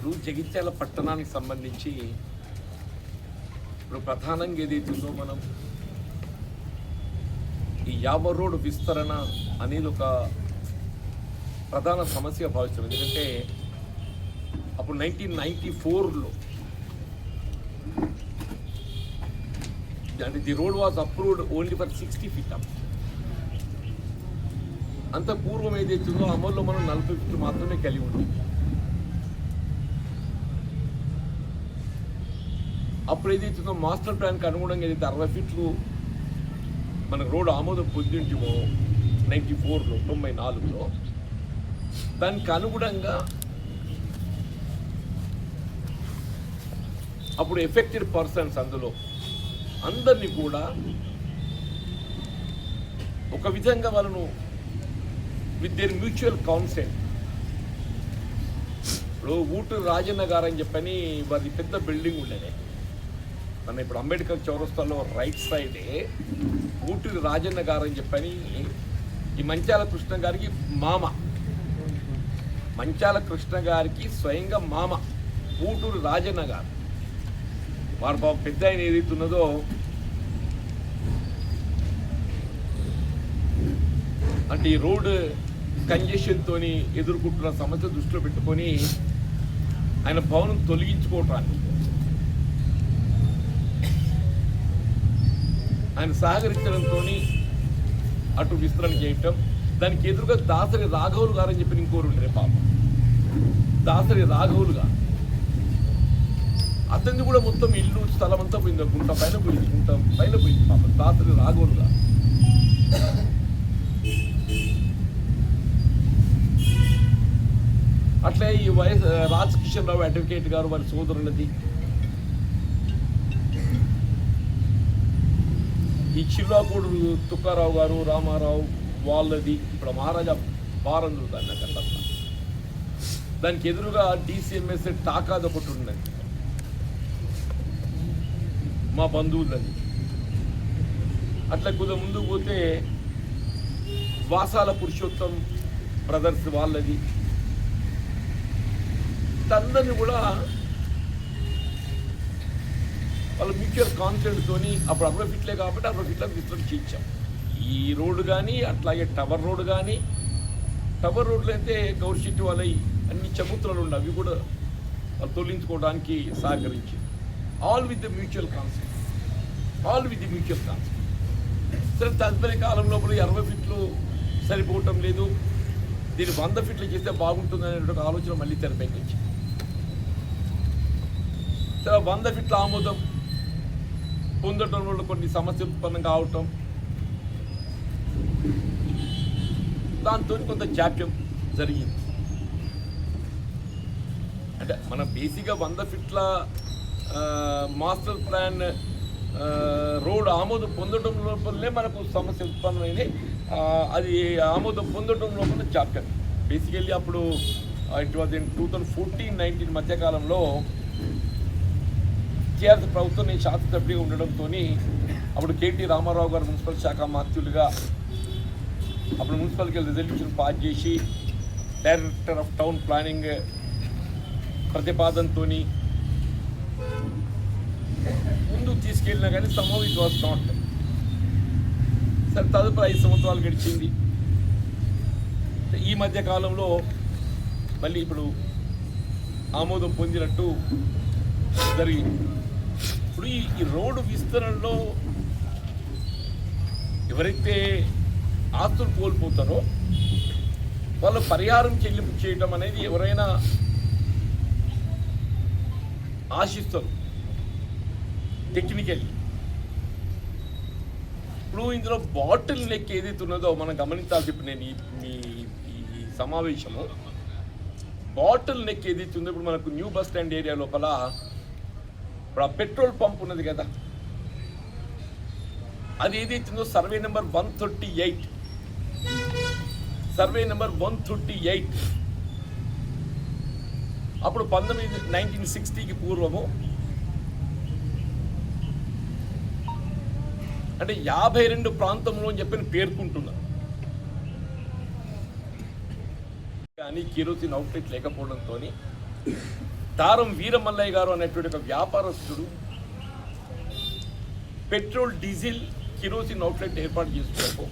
ఇప్పుడు జగిత్యాల పట్టణానికి సంబంధించి ఇప్పుడు ప్రధానంగా ఏదైతుందో మనం ఈ యాబర్ రోడ్ విస్తరణ అనేది ఒక ప్రధాన సమస్య భావిస్తాం. ఎందుకంటే అప్పుడు 1994లో అంటే the road was approved only for 60 feet up. అంత పూర్వం ఏదైతుందో అమల్లో మనం 40 feet మాత్రమే కలిగి ఉంది. అప్పుడు ఏదైతుందో మాస్టర్ ప్లాన్కి అనుగుణంగా ఏదైతే 60 feet మనకు రోడ్డు ఆమోదం పొందింటిమో 94లో 94లో దానికి అనుగుణంగా అప్పుడు ఎఫెక్టెడ్ పర్సన్స్ అందులో అందరినీ కూడా ఒక విధంగా వాళ్ళను విత్ దేర్ మ్యూచువల్ కౌన్సెంట్ ఇప్పుడు ఊటూరు రాజన్న గారు అని చెప్పని వారి పెద్ద బిల్డింగ్ ఉండేది. మన ఇప్పుడు అంబేద్కర్ చౌరస్తాలో రైట్ సైడే ఊటూరు రాజన్న గారు అని చెప్పని ఈ మంచాల కృష్ణ గారికి మామ, మంచాల కృష్ణ గారికి స్వయంగా మామ ఊటూరు రాజన్న గారు. వారి బాబు పెద్ద ఆయన ఏదైతున్నదో అంటే ఈ రోడ్ కంజెషన్తో ఎదుర్కొంటున్న సమస్య దృష్టిలో పెట్టుకొని ఆయన భవనం తొలగించుకోవటానికి ఆయన సహకరించడంతో అటు విస్తరణ చేయటం, దానికి ఎదురుగా దాసరి రాఘవులు గారు అని చెప్పి ఇంకోరు ఉండే పాప దాసరి రాఘవులు గారు. అతన్ని కూడా మొత్తం ఇల్లు స్థలం అంతా పోయింది, గుంట పైన పోయింది పాప దాసరి రాఘవులు గారు. అట్లే ఈ రాజ్ కిషన్ రావు అడ్వకేట్ గారు వారి సోదరులది, ఈ చిల్లాకూడు తుక్కారావు గారు రామారావు వాళ్ళది, ఇప్పుడు మహారాజా బారందులు దాన్ని అక్కడ దానికి ఎదురుగా DCMS టాకాది ఒకటి ఉన్నది మా బంధువులది. అట్లా కొద్దిగా ముందుకు పోతే వాసాల పురుషోత్తం బ్రదర్స్ వాళ్ళది. అందరినీ కూడా వాళ్ళ మ్యూచువల్ కాన్సెంట్తో అప్పుడు 60 feet కాబట్టి 60 feet విస్తరణ చేయించాం. ఈ రోడ్డు కానీ అట్లాగే టవర్ రోడ్డు కానీ, టవర్ రోడ్లు అయితే గౌర్షెట్టి వాళ్ళ అన్ని చబుత్రాలు ఉన్నాయి, అవి కూడా వాళ్ళు తొలగించుకోవడానికి సహకరించి all with the mutual concept. సరే తదుపరి కాలం లోపల 60 feet సరిపోవటం లేదు, దీన్ని 100 feet చేస్తే బాగుంటుంది అనే ఒక ఆలోచన మళ్ళీ తెరపైకి వచ్చింది. సరే 100 feet ఆమోదం పొందటం వల్ల కొన్ని సమస్యలు ఉత్పన్నం కావటం, దాంతో కొంత జాప్యం జరిగింది. అంటే మనం బేసిక్గా 100 feet మాస్టర్ ప్లాన్ రోడ్ ఆమోదం పొందడం లోపలనే మనకు సమస్య ఉత్పన్నమైంది. అది ఆమోదం పొందడం లోపల జాప్యం బేసికల్లీ అప్పుడు ఇట్ వాజ్ ఇన్ 2014-19 మధ్యకాలంలో టీఆర్ఎస్ ప్రభుత్వం నేను శాసనసభ్యుడిగా ఉండడంతో అప్పుడు KT రామారావు గారు మున్సిపల్ శాఖ మంత్రులుగా అప్పుడు మున్సిపల్కి రిజల్యూషన్ పాస్ చేసి డైరెక్టర్ ఆఫ్ టౌన్ ప్లానింగ్ ప్రతిపాదనతో ముందుకు తీసుకెళ్ళినా కానీ సమ్హౌ ఇట్ వాస్ నాట్. సరే తదుపరి 5 సంవత్సరాలు గడిచింది. ఈ మధ్య కాలంలో మళ్ళీ ఇప్పుడు ఆమోదం పొందినట్టు జరిగింది. ఇప్పుడు ఈ రోడ్డు విస్తరణలో ఎవరైతే ఆస్తులు కోల్పోతారో వాళ్ళు పరిహారం చెల్లింపు చేయడం అనేది ఎవరైనా ఆశిస్తారు టెక్నికల్లీ. ఇప్పుడు ఇందులో బాటిల్ నెక్ ఏదైతే ఉన్నదో మనం గమనించాల్సి, ఇప్పుడు నేను ఈ సమావేశము బాటిల్ నెక్ ఏదైతే ఉందో ఇప్పుడు మనకు న్యూ బస్ స్టాండ్ ఏరియా లోపల ఇప్పుడు ఆ పెట్రోల్ పంప్ ఉన్నది కదా, అది ఏదైతుందో సర్వే నెంబర్ 138 అప్పుడు 1960కి పూర్వము అంటే 52 ప్రాంతంలో అని చెప్పని పేర్కొంటున్నారు. కానీ కిరోసిన్ అవుట్లెట్ లేకపోవడంతో దారం వీరమల్లయ్య గారు అనేటువంటి ఒక వ్యాపారస్తుడు పెట్రోల్, డీజిల్, కిరోసిన్ అవుట్లెట్ ఏర్పాటు చేసుకోవడం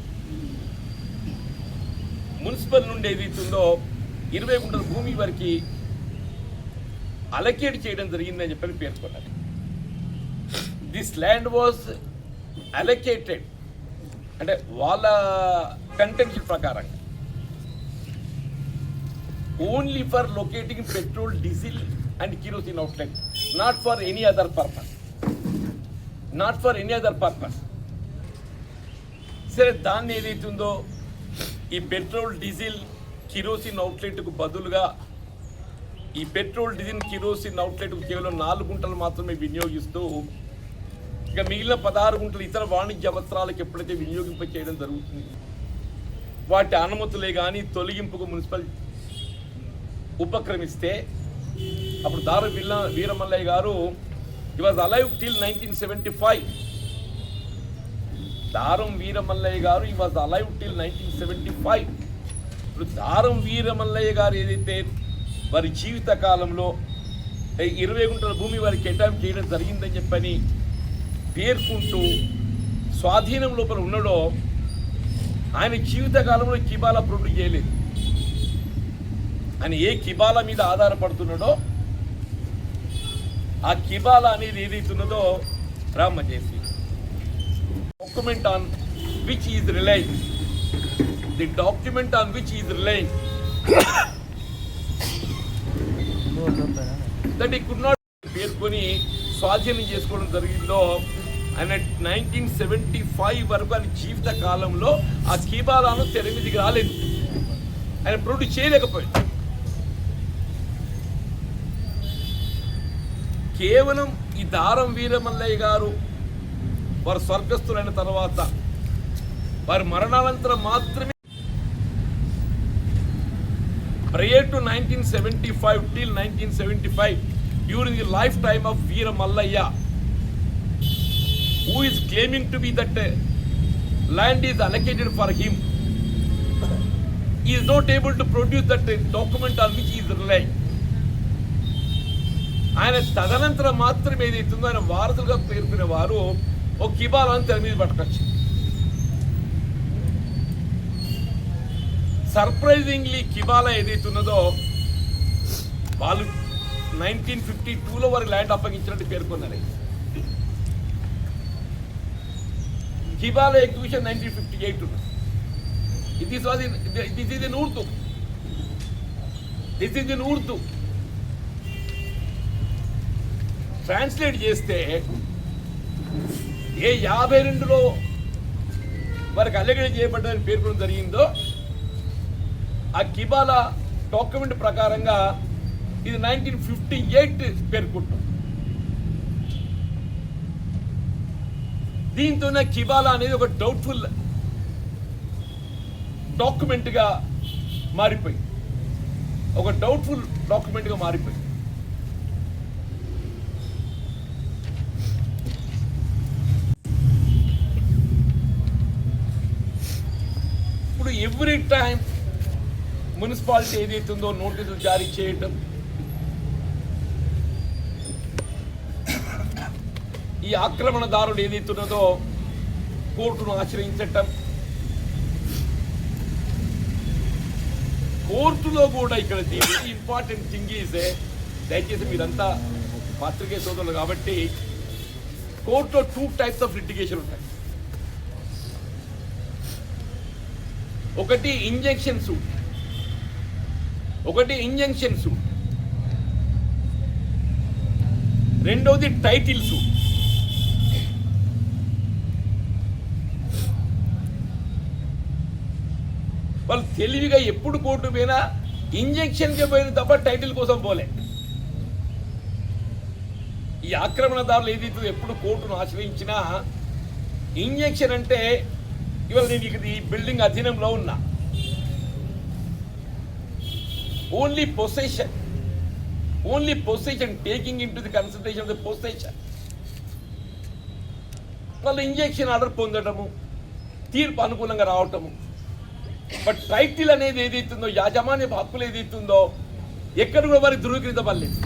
మున్సిపల్ నుండి ఏదైతుందో 20 గుంటల భూమి వరకు అలకేట్ చేయడం జరిగిందని చెప్పని పేర్కొన్నారు. దిస్ ల్యాండ్ వాజ్ అలకేటెడ్ అంటే వాళ్ళ కంటెన్షన్ ప్రకారంగా only for locating petrol, diesel and kerosene outlet, not for any other purpose. సరే, దాన్ని ఏదైతుందో ఈ పెట్రోల్, డీజిల్, కిరోసిన్ అవుట్లెట్కు బదులుగా ఈ పెట్రోల్, డీజిల్, కిరోసిన్ అవుట్లెట్కు కేవలం 4 గుంటలు మాత్రమే వినియోగిస్తూ ఇక మిగిలిన 16 గుంటలు ఇతర వాణిజ్య అవసరాలకు ఎప్పుడైతే వినియోగింప చేయడం జరుగుతుంది, వాటి అనుమతులే కానీ తొలగింపుకు మున్సిపల్ ఉపక్రమిస్తే అప్పుడు దారం వీరమల్లయ్య గారు he was alive till 1975. దారం వీరమల్లయ్య గారు he was alive till 1975. ఇప్పుడు దారం వీరమల్లయ్య గారు ఏదైతే వారి జీవిత కాలంలో 20 గుంటల భూమి వారికి కేటాయింపు చేయడం జరిగిందని చెప్పని పేర్కొంటూ స్వాధీనం లోపల ఉన్నాడో ఆయన జీవిత కాలంలో కిబాలా ప్రొడ్యూస్ చేయలేదు. ఆయన ఏ కిబాలా మీద ఆధారపడుతున్నాడో ఆ కిబాలా అనేది ఏదైతున్నదో బ్రాహ్మ చేసి document on which is relying that he could not పేర్కొని స్వాధీనం చేసుకోవడం జరిగిందో ఆయన 1975 వరకు ఆయన జీవిత కాలంలో ఆ కిబాలాను తెర మీదకి రాలేదు, ఆయన ప్రొడ్యూస్ చేయలేకపోయాడు. కేవలం ఈ దారం వీరమల్లయ్య గారు వారు స్వర్గస్థులైన తర్వాత వారి మరణానంతరం మాత్రమే prior to 1975 till 1975 during the lifetime of Veera Mallayya, who is claiming to be that land is allocated for him, he is not able to produce that document on which he is relying. ఆయన తదనంతరం మాత్రమే ఏదైతుందో ఆయన వారసులుగా పేర్కొనే వారు ఒక కిబాలాను తెర మీద పట్టుకొచ్చు. సర్ప్రైజింగ్లీ కిబాలా ఏదైతున్నదో వాళ్ళు 1952లో వారి ల్యాండ్ అప్పగించినట్టు పేర్కొన్నారు. కిబాలా ఎగ్జిబిషన్ 1958 ఉన్నది. This is in Urdu. Translate చేస్తే ఏ 52లో వారికి అలెగేట్ చేయబడ్డదని పేర్కొనడం జరిగిందో ఆ కిబాలా డాక్యుమెంట్ ప్రకారంగా ఇది 1958 పేర్కొంటుంది. దీంతోనే కిబాలా అనేది ఒక డౌట్ఫుల్ డాక్యుమెంట్గా మారిపోయింది. ఇప్పుడు ఎవ్రీ టైం మున్సిపాలిటీ ఏదైతుందో నోటీసులు జారీ చేయటం, ఈ ఆక్రమణదారుడు ఏదైతున్నదో కోర్టును ఆశ్రయించటం, కోర్టులో కూడా ఇక్కడ ఇంపార్టెంట్ థింగ్ ఈజ్, దయచేసి మీరంతా పత్రికే సోదరులు కాబట్టి కోర్టులో 2 types ఆఫ్ లిటిగేషన్ ఉంటాయి. ఒకటి ఇంజంక్షన్ సూట్, రెండోది టైటిల్ సూట్. వాళ్ళు తెలివిగా ఎప్పుడు కోర్టు పోయినా ఇంజెక్షన్కే పోయిన తప్ప టైటిల్ కోసం పోలే. ఈ ఆక్రమణదారులు ఏదైతే ఎప్పుడు కోర్టును ఆశ్రయించినా ఇంజెక్షన్ అంటే ఇవాళ నేను ఈ బిల్డింగ్ అధీనంలో ఉన్నా, only possession taking in to the consideration of the possession. వాళ్ళు ఇంజెక్షన్ ఆర్డర్ పొందడము, తీర్పు అనుకూలంగా రావటము. బట్ టైటిల్ అనేది ఏదైతుందో, యాజమాన్య హక్కులు ఏదైతుందో ఎక్కడ కూడా వారికి ధృవీకరించబడలేదు.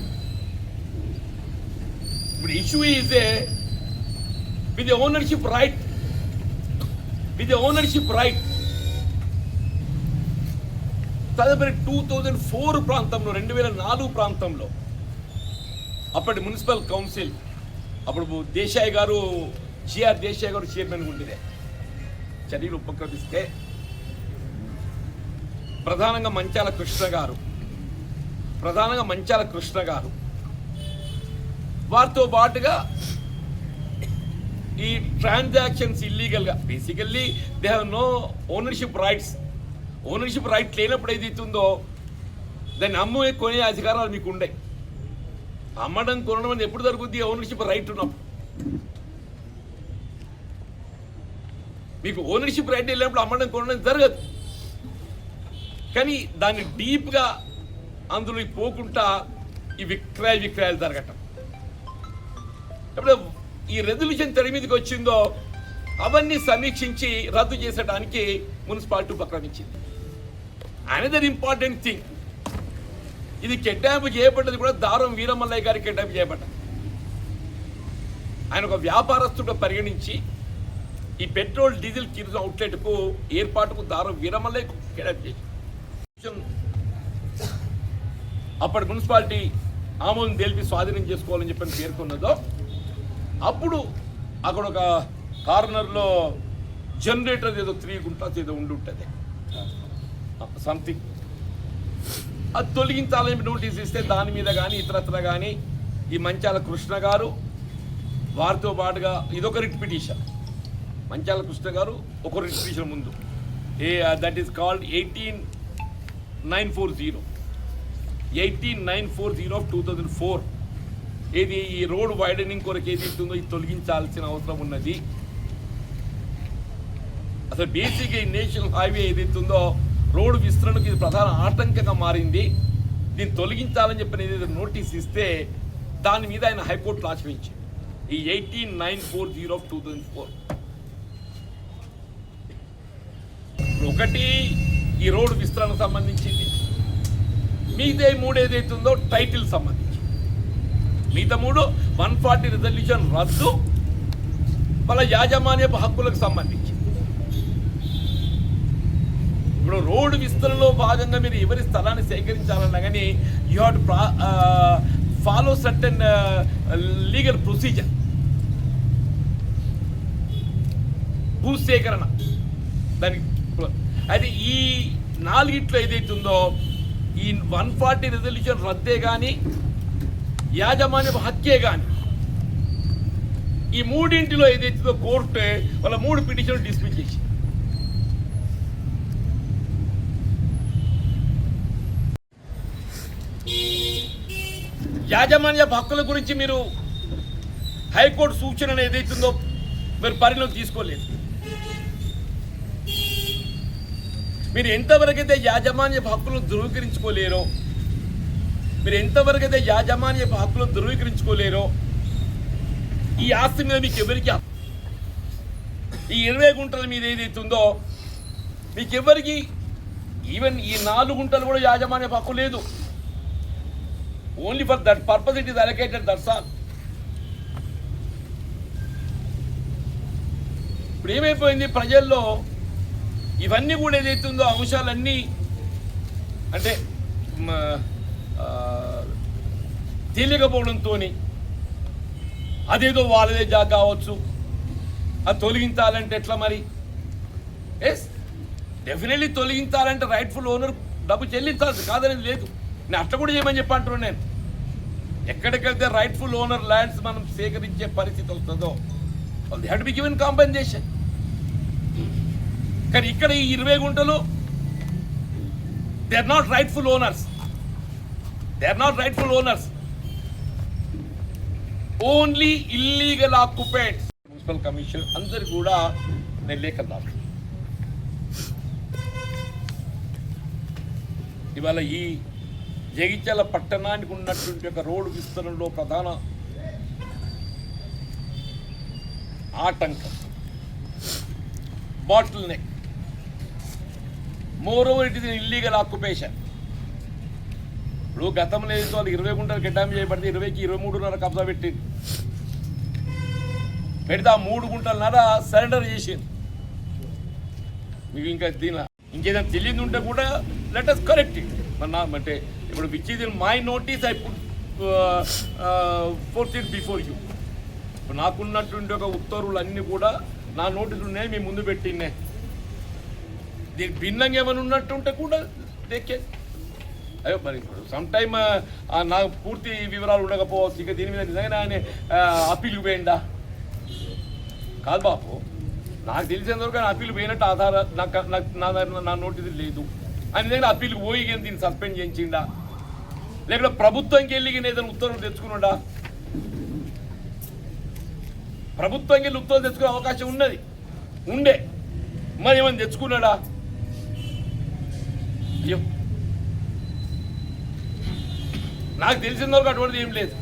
ఇప్పుడు issue is with ownership right, తదుపరి 2004 ప్రాంతంలో 2004 ప్రాంతంలో అప్పటి మున్సిపల్ కౌన్సిల్, అప్పుడు దేశాయ్ గారు జిఆర్ దేశాయ్ గారు చైర్మన్ ఉండిదే, చర్యలు ఉపక్రమిస్తే ప్రధానంగా మంచాల కృష్ణ గారు వారితో పాటుగా ఈ ట్రాన్సాక్షన్స్ ఇల్లీగల్గా, basically they have no ownership right లేనప్పుడు ఏదైతుందో దాన్ని అమ్మే కొనే అధికారాలు మీకు ఉండే. అమ్మడం కొనడం అని ఎప్పుడు జరుగుద్ది? ఓనర్షిప్ రైట్ ఉన్నప్పుడు. మీకు ఓనర్షిప్ రైట్ వెళ్ళినప్పుడు అమ్మడం కొనడం జరగదు. కానీ దాన్ని డీప్గా అందులో పోకుండా ఈ విక్రయాలు జరగటం. ఎప్పుడు ఈ రెజల్యూషన్ తెర మీదకి వచ్చిందో అవన్నీ సమీక్షించి రద్దు చేసడానికి మున్సిపాలిటీ ఉపక్రమించింది. అనదర్ ఇంపార్టెంట్ థింగ్, ఇది కిడ్నాప్ చేయబడ్డది కూడా దారం వీరమల్లయ్య గారి కిడ్నాప్ చేయబడ్డది. ఆయన ఒక వ్యాపారస్తుడిగా పరిగణించి ఈ పెట్రోల్ డీజిల్ కిర్స్ అవుట్లెట్కు ఏర్పాటుకు దారం వీరమల్లయ్య కిడ్నాప్ చేసి అప్పటి మున్సిపాలిటీ ఆమోదం తెలిపి స్వాధీనం చేసుకోవాలని చెప్పని పేర్కొన్నదో, అప్పుడు అక్కడ ఒక కార్నర్లో జనరేటర్ ఏదో 3 గుంటలు ఏదో ఉండి ఉంటుంది సంథింగ్, అది తొలగించాలని నోటీస్ ఇస్తే దాని మీద కానీ ఇతరత్ర కానీ ఈ మంచాల కృష్ణ గారు వారితో పాటుగా ఇదొక రిట్ పిటిషన్, మంచాల కృష్ణ గారు ఒక రిట్ పిటిషన్ ముందు దట్ ఈస్ కాల్డ్ 18940 ఆఫ్ 2004. ఏది ఈ రోడ్ వైడనింగ్ కొరకు ఏది ఉందో ఇది తొలగించాల్సిన అవసరం ఉన్నది. అసలు బేసిక్గా ఈ నేషనల్ హైవే ఏదైతే ఉందో రోడ్డు విస్తరణకు ఇది ప్రధాన ఆటంకంగా మారింది, దీన్ని తొలగించాలని చెప్పిన ఏదైతే నోటీస్ ఇస్తే దాని మీద ఆయన హైకోర్టులో ఆశ్రయించారు. ఈ 18940 ఆఫ్ 2004. ఒకటి ఈ రోడ్డు విస్తరణకు సంబంధించింది, మిగతా 3 ఏదైతే ఉందో టైటిల్ సంబంధించి, మిగతా 3 140 రిజల్యూషన్ రద్దు, వాళ్ళ యాజమాన్యపు హక్కులకు సంబంధించి. ఇప్పుడు రోడ్డు విస్తరణలో భాగంగా మీరు ఎవరి స్థలాన్ని సేకరించాలన్నా కానీ you have to follow certain legal procedure. భూసేకరణ దానికి అయితే ఈ 4 ఏదైతే ఉందో ఈ 140 రిజల్యూషన్ రద్దే కానీ యాజమాన్యపు హక్కే కానీ ఈ 3 ఏదైతుందో కోర్టు వాళ్ళ 3 పిటిషన్లు డిస్మిస్ చేసి యాజమాన్య హక్కుల గురించి మీరు హైకోర్టు సూచన ఏదైతుందో మీరు పరిగణలోకి తీసుకోలేదు. మీరు ఎంతవరకైతే యాజమాన్య హక్కులను ధృవీకరించుకోలేరో ఈ ఆస్తి మీద మీకు ఎవరికి, ఈ 20 గుంటల మీద ఏదైతుందో మీకు ఎవరికి, ఈవెన్ ఈ 4 గుంటలు కూడా యాజమాన్య హక్కు లేదు. Only for that purpose it is allocated, that's all. ఇప్పుడు ఏమైపోయింది ప్రజల్లో ఇవన్నీ కూడా ఏదైతుందో అంశాలన్నీ అంటే తెలియకపోవడంతో అదేదో వాళ్ళదే జాగా కావచ్చు, అది తొలగించాలంటే ఎట్లా మరి? ఎస్, డెఫినెట్లీ తొలగించాలంటే రైట్ఫుల్ ఓనర్ డబ్బు చెల్లించాల్సి కాదనేది లేదు. నేను అట్లా కూడా చేయమని చెప్పంటున్నాను. నేను ఎక్కడికైతే రైట్ఫుల్ ఓనర్ ల్యాండ్స్ మనం సేకరించే పరిస్థితి వస్తుందో they have to be given compensation. కానీ ఇక్కడ ఈ 20 గుంటలు they are not rightful owners, only illegal occupants. Municipal commission అందరు కూడా నేను లేఖ రాను. ఇవాళ ఈ జగిత్యాల పట్టణానికి ఉన్నటువంటి ఒక రోడ్డు విస్తరణలో ప్రధాన ఆటంకం bottle neck. More over it is illegal occupation. ఇప్పుడు గతంలో ఏదో 20 గుంటలు కెడ్డామి చేయబడితే 20కి 23.5 కబ్జా పెట్టింది. పెడితే ఆ 3 గుంటలన్నర సరెండర్ చేసింది. మీకు ఇంకా దీని ఇంకేదైనా తెలియదు ఉంటే కూడా లెట్ us కరెక్ట్ ఇట్. అంటే ఇప్పుడు which is in my notice I put forth it before you. ఇప్పుడు నాకున్నటువంటి ఒక ఉత్తర్వులు అన్నీ కూడా నా నోటీసులు ఉన్నాయి, మీ ముందు పెట్టినే. దీనికి భిన్నంగా ఏమైనా ఉన్నట్టుంటే కూడా దేకే అయ్యో మరి ఇప్పుడు సమ్ టైమ్ నాకు పూర్తి వివరాలు ఉండకపోవచ్చు. ఇక దీని మీద నిజంగా ఆయన అప్పీల్కి పోయిందా? కాదు బాబు, నాకు తెలిసినంతవరకు ఆయన అప్పీల్ పోయినట్టు ఆధార నా నోటీసు లేదు. ఆయన నిజంగా అప్పీల్కి పోయి దీన్ని సస్పెండ్ చేయించిండా, లేకపోతే ప్రభుత్వంకి వెళ్ళి ఏదైనా ఉత్తర్వులు తెచ్చుకున్నాడా? ప్రభుత్వంకి వెళ్ళి ఉత్తర్వులు తెచ్చుకునే అవకాశం ఉండే మరి ఏమైనా తెచ్చుకున్నాడా? అయ్యో నాకు తెలిసిన వరకు అటువంటిది ఏం లేదు.